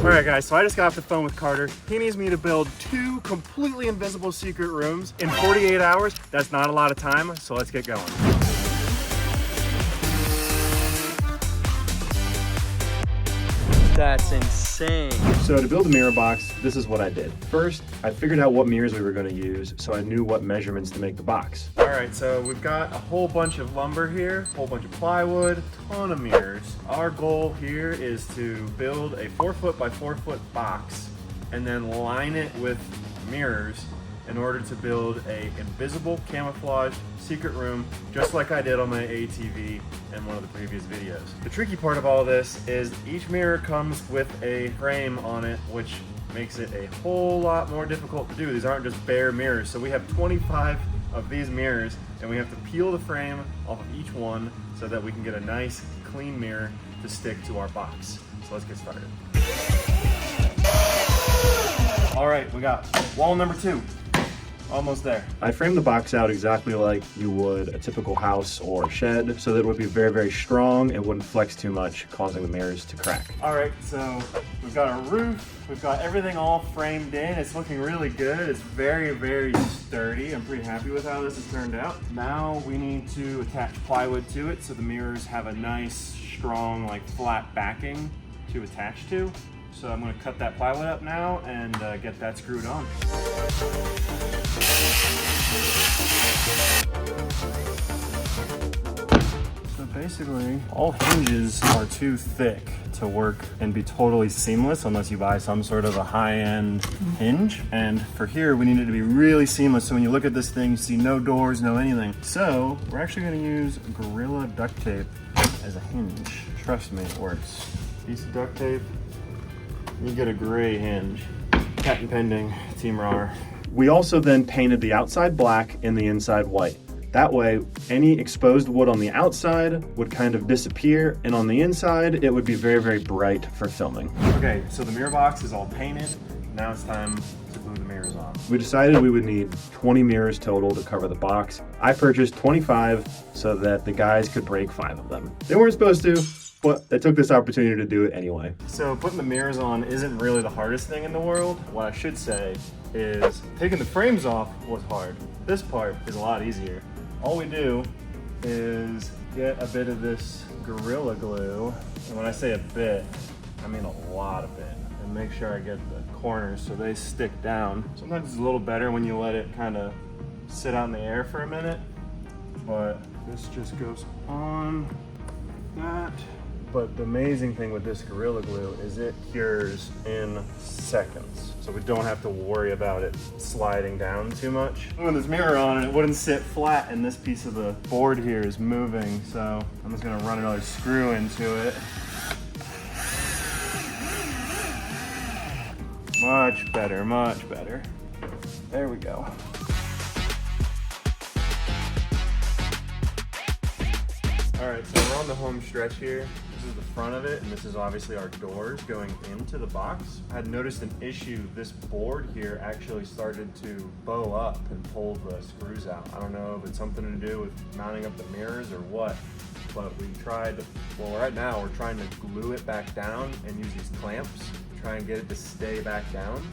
All right guys, so I just got off the phone with Carter. He needs me to build 2 completely invisible secret rooms in 48 hours. That's not a lot of time, so let's get going. That's insane. So to build a mirror box, this is what I did. First, I figured out what mirrors we were going to use, so I knew what measurements to make the box. All right, so we've got a whole bunch of lumber here, a whole bunch of plywood, ton of mirrors. Our goal here is to build a 4-foot by 4-foot box and then line it with mirrors in order to build a invisible camouflage secret room, just like I did on my ATV in one of the previous videos. The tricky part of all this is each mirror comes with a frame on it, which makes it a whole lot more difficult to do. These aren't just bare mirrors. So we have 25 of these mirrors and we have to peel the frame off of each one so that we can get a nice clean mirror to stick to our box. So let's get started. All right, we got wall number 2. Almost there. I framed the box out exactly like you would a typical house or shed, so that it would be very, very strong and wouldn't flex too much, causing the mirrors to crack. All right, so we've got our roof, we've got everything all framed in. It's looking really good. It's very, very sturdy. I'm pretty happy with how this has turned out. Now we need to attach plywood to it so the mirrors have a nice, strong, like flat backing to attach to. So I'm going to cut that plywood up now and get that screwed on. So basically, all hinges are too thick to work and be totally seamless unless you buy some sort of a high-end hinge. And for here, we need it to be really seamless. So when you look at this thing, you see no doors, no anything. So we're actually going to use Gorilla duct tape as a hinge. Trust me, it works. Piece of duct tape. You get a gray hinge. Patent pending, Team Rar. We also then painted the outside black and the inside white. That way, any exposed wood on the outside would kind of disappear, and on the inside, it would be very, very bright for filming. Okay, so the mirror box is all painted. Now it's time to glue the mirrors on. We decided we would need 20 mirrors total to cover the box. I purchased 25 so that the guys could break 5 of them. They weren't supposed to, but I took this opportunity to do it anyway. So putting the mirrors on isn't really the hardest thing in the world. What I should say is taking the frames off was hard. This part is a lot easier. All we do is get a bit of this Gorilla Glue. And when I say a bit, I mean a lot of it. And make sure I get the corners so they stick down. Sometimes it's a little better when you let it kind of sit out in the air for a minute. But this just goes on that. But the amazing thing with this Gorilla Glue is it cures in seconds. So we don't have to worry about it sliding down too much. With this mirror on and it wouldn't sit flat and this piece of the board here is moving. So I'm just gonna run another screw into it. Much better, much better. There we go. All right, so we're on the home stretch here. This is the front of it, and this is obviously our doors going into the box. I had noticed an issue. This board here actually started to bow up and pull the screws out. I don't know if it's something to do with mounting up the mirrors or what, but we tried, well, right now we're trying to glue it back down and use these clamps to try and get it to stay back down.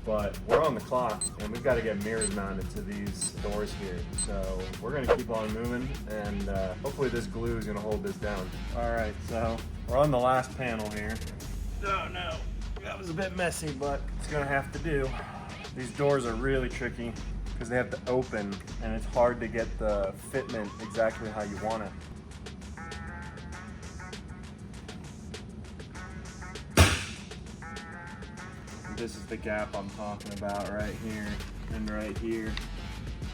But we're on the clock and we've got to get mirrors mounted to these doors here. So we're going to keep on moving and hopefully this glue is going to hold this down. All right, so we're on the last panel here. Oh no, that was a bit messy, but it's going to have to do. These doors are really tricky because they have to open and it's hard to get the fitment exactly how you want it. This is the gap I'm talking about right here and right here.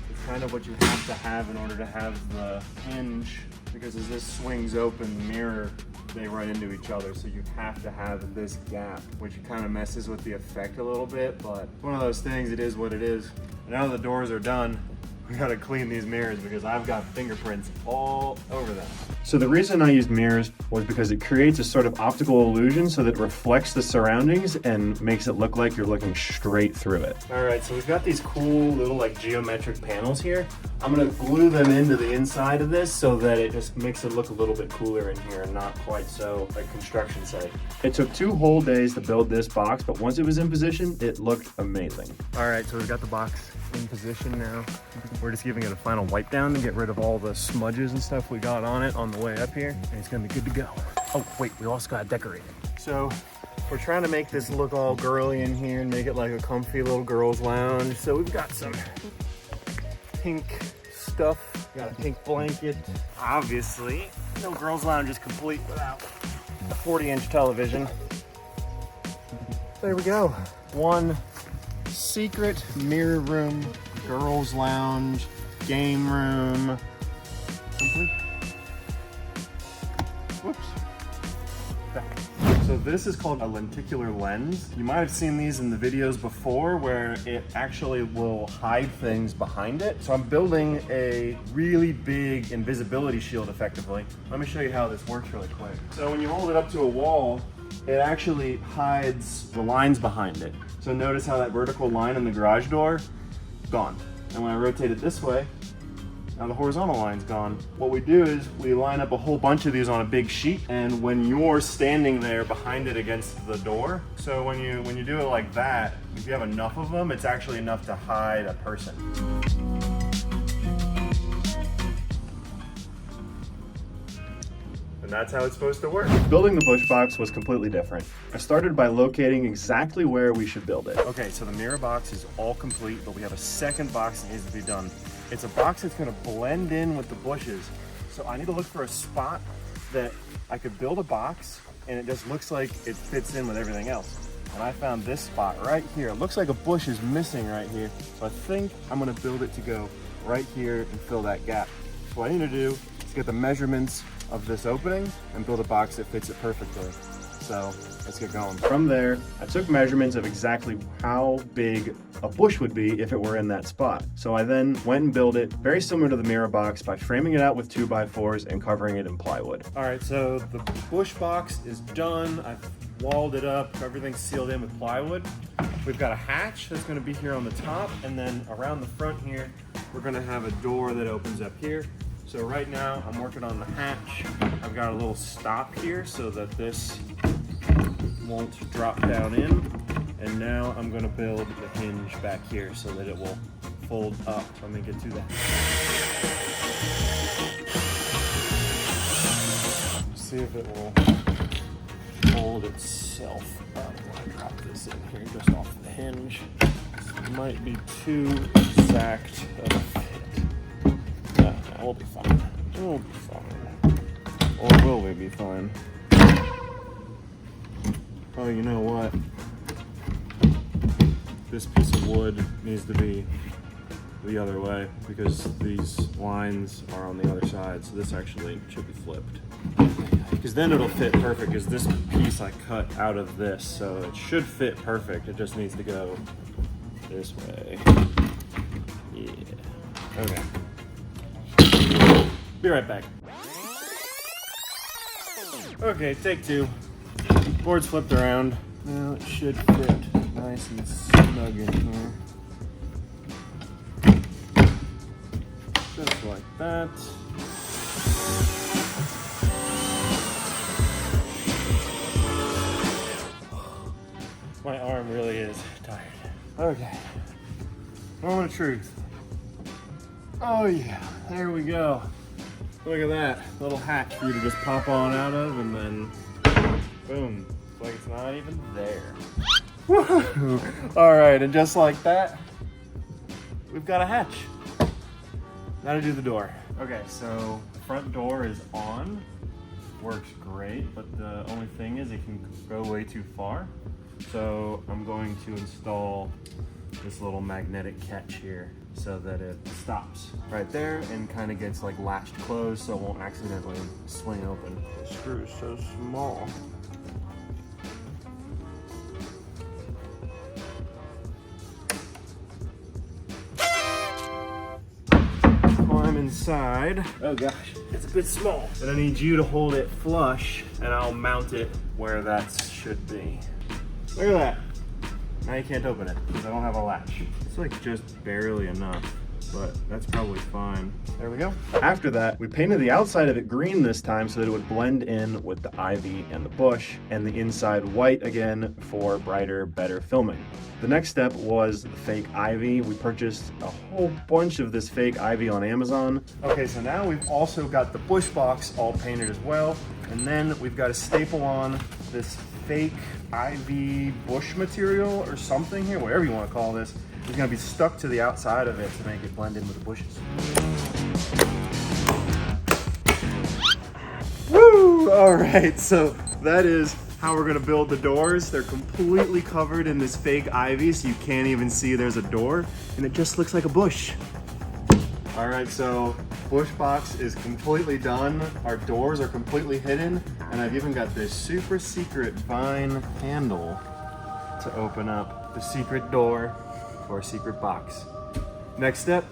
It's kind of what you have to have in order to have the hinge, because as this swings open, the mirror, they run into each other. So you have to have this gap, which kind of messes with the effect a little bit, but it's one of those things, it is what it is. Now the doors are done, We gotta clean these mirrors because I've got fingerprints all over them. So the reason I used mirrors was because it creates a sort of optical illusion so that it reflects the surroundings and makes it look like you're looking straight through it. All right, so we've got these cool little like geometric panels here. I'm gonna glue them into the inside of this so that it just makes it look a little bit cooler in here and not quite so like construction site. It took 2 whole days to build this box, but once it was in position, it looked amazing. All right, so we've got the box in position now. We're just giving it a final wipe down to get rid of all the smudges and stuff we got on it on the way up here, and it's gonna be good to go. Oh wait, we also gotta decorate it. So we're trying to make this look all girly in here and make it like a comfy little girls lounge. So we've got some pink stuff, got a pink blanket. Obviously, no girls lounge is complete without a 40-inch television. There we go. One secret mirror room, girls lounge, game room. Complete. Whoops. Back. So this is called a lenticular lens. You might have seen these in the videos before where it actually will hide things behind it. So I'm building a really big invisibility shield effectively. Let me show you how this works really quick. So when you hold it up to a wall, it actually hides the lines behind it. So notice how that vertical line in the garage door, gone. And when I rotate it this way, now the horizontal line's gone. What we do is we line up a whole bunch of these on a big sheet, and when you're standing there behind it against the door, so when you do it like that, if you have enough of them, it's actually enough to hide a person. And that's how it's supposed to work. Building the bush box was completely different. I started by locating exactly where we should build it. Okay, so the mirror box is all complete, but we have a second box that needs to be done. It's a box that's gonna blend in with the bushes. So I need to look for a spot that I could build a box and it just looks like it fits in with everything else. And I found this spot right here. It looks like a bush is missing right here. So I think I'm gonna build it to go right here and fill that gap. So what I need to do is get the measurements of this opening and build a box that fits it perfectly. So let's get going. From there, I took measurements of exactly how big a bush would be if it were in that spot. So I then went and built it very similar to the mirror box by framing it out with 2x4s and covering it in plywood. All right, so the bush box is done. I've walled it up, everything's sealed in with plywood. We've got a hatch that's gonna be here on the top, and then around the front here, we're gonna have a door that opens up here. So right now, I'm working on the hatch. I've got a little stop here so that this won't drop down in. And now I'm gonna build the hinge back here so that it will fold up. Let me get to that. See if it will fold itself up. I drop this in here just off the hinge. This might be too exact of a fit. We'll be fine. We'll be fine. Or will we be fine? Oh, you know what? This piece of wood needs to be the other way because these lines are on the other side, so this actually should be flipped. Because then it'll fit perfect, because this piece I cut out of this, so it should fit perfect. It just needs to go this way. Yeah. Okay. Be right back. Okay, take 2. Board's flipped around. Now it should fit nice and snug in here. Just like that. My arm really is tired. Okay. Moment of truth. Oh yeah, there we go. Look at that little hatch for you to just pop on out of, and then boom. It's like it's not even there. Woohoo! All right, and just like that, we've got a hatch. Now to do the door. Okay, so the front door is on. Works great, but the only thing is it can go way too far. So I'm going to install this little magnetic catch here so that it stops right there and kind of gets like latched closed so it won't accidentally swing open. The screw is so small. inside. Oh gosh, it's a bit small. But I need you to hold it flush and I'll mount it where that should be. Look at that. Now you can't open it because I don't have a latch. It's like just barely enough, but that's probably fine. There we go. After that, we painted the outside of it green this time so that it would blend in with the ivy and the bush, and the inside white again for brighter, better filming. The next step was the fake ivy. We purchased a whole bunch of this fake ivy on Amazon. Okay, so now we've also got the bush box all painted as well, and then we've got to staple on this fake ivy bush material or something here, whatever you want to call this. It's gonna be stuck to the outside of it to make it blend in with the bushes. Woo! All right, so that is how we're gonna build the doors. They're completely covered in this fake ivy, so you can't even see there's a door, and it just looks like a bush. All right, so bush box is completely done. Our doors are completely hidden, and I've even got this super secret vine handle to open up the secret door for a secret box. Next step,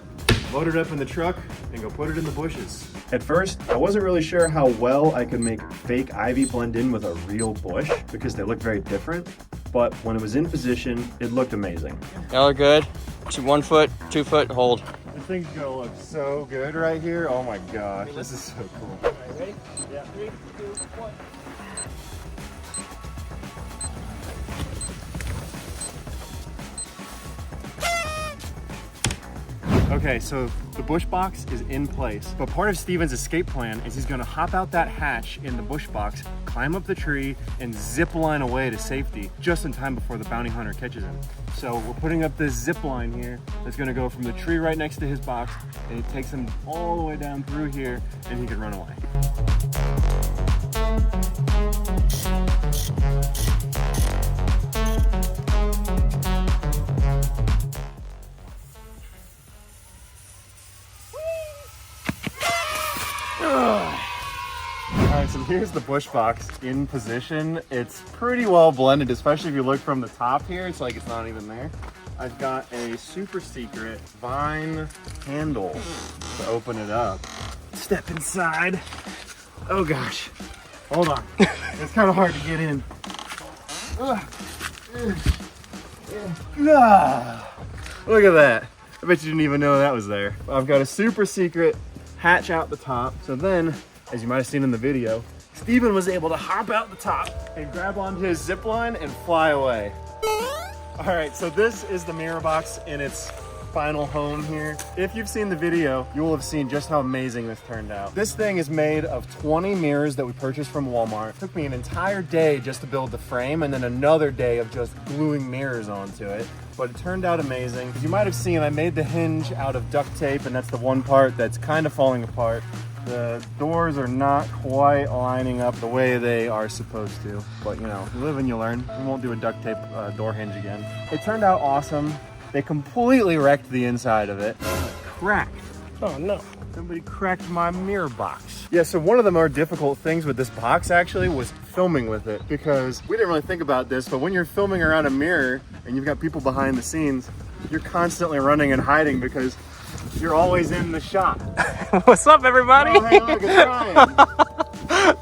load it up in the truck and go put it in the bushes. At first, I wasn't really sure how well I could make fake ivy blend in with a real bush because they look very different, but when it was in position, it looked amazing. Y'all are good. 1 foot, 2 foot, hold. This thing's gonna look so good right here. Oh my gosh, this is so cool. All right, ready? Yeah. 3, 2, 1. Okay, so the bush box is in place, but part of Steven's escape plan is he's gonna hop out that hatch in the bush box, climb up the tree, and zip line away to safety just in time before the bounty hunter catches him. So we're putting up this zip line here that's gonna go from the tree right next to his box, and it takes him all the way down through here, and he can run away. Alright, so here's the bush box in position. It's pretty well blended, especially if you look from the top here. It's like it's not even there. I've got a super secret vine handle to open it up. Step inside. Oh gosh. Hold on. It's kind of hard to get in. Look at that. I bet you didn't even know that was there. I've got a super secret hatch out the top. So then, as you might have seen in the video, Steven was able to hop out the top and grab onto his zip line and fly away. All right, so this is the mirror box in its final home here. If you've seen the video, you will have seen just how amazing this turned out. This thing is made of 20 mirrors that we purchased from Walmart. It took me an entire day just to build the frame and then another day of just gluing mirrors onto it. But it turned out amazing. As you might have seen, I made the hinge out of duct tape, and that's the one part that's kind of falling apart. The doors are not quite lining up the way they are supposed to, but you know, you live and you learn. We won't do a duct tape door hinge again. It turned out awesome. They completely wrecked the inside of it. Cracked. Oh no. Somebody cracked my mirror box. Yeah, so one of the more difficult things with this box actually was filming with it, because we didn't really think about this, but when you're filming around a mirror and you've got people behind the scenes, you're constantly running and hiding because you're always in the shot. What's up, everybody? Oh, hey, look, it's Ryan.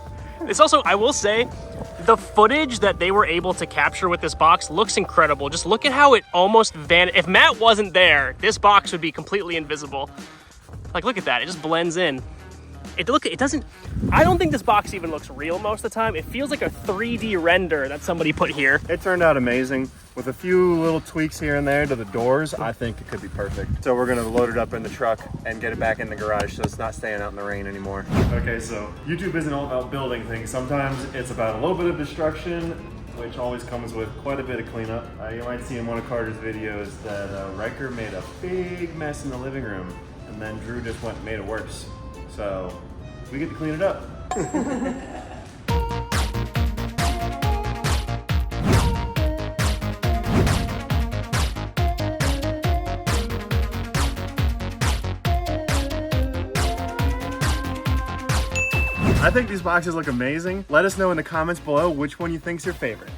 It's also, I will say, the footage that they were able to capture with this box looks incredible. Just look at how it almost vanished. If Matt wasn't there, this box would be completely invisible. Like, look at that, it just blends in. It doesn't, I don't think this box even looks real most of the time. It feels like a 3D render that somebody put here. It turned out amazing. With a few little tweaks here and there to the doors, I think it could be perfect. So we're gonna load it up in the truck and get it back in the garage so it's not staying out in the rain anymore. Okay, so YouTube isn't all about building things. Sometimes it's about a little bit of destruction, which always comes with quite a bit of cleanup. You might see in one of Carter's videos that Riker made a big mess in the living room, and then Drew just went and made it worse. So we get to clean it up. I think these boxes look amazing. Let us know in the comments below which one you think's your favorite.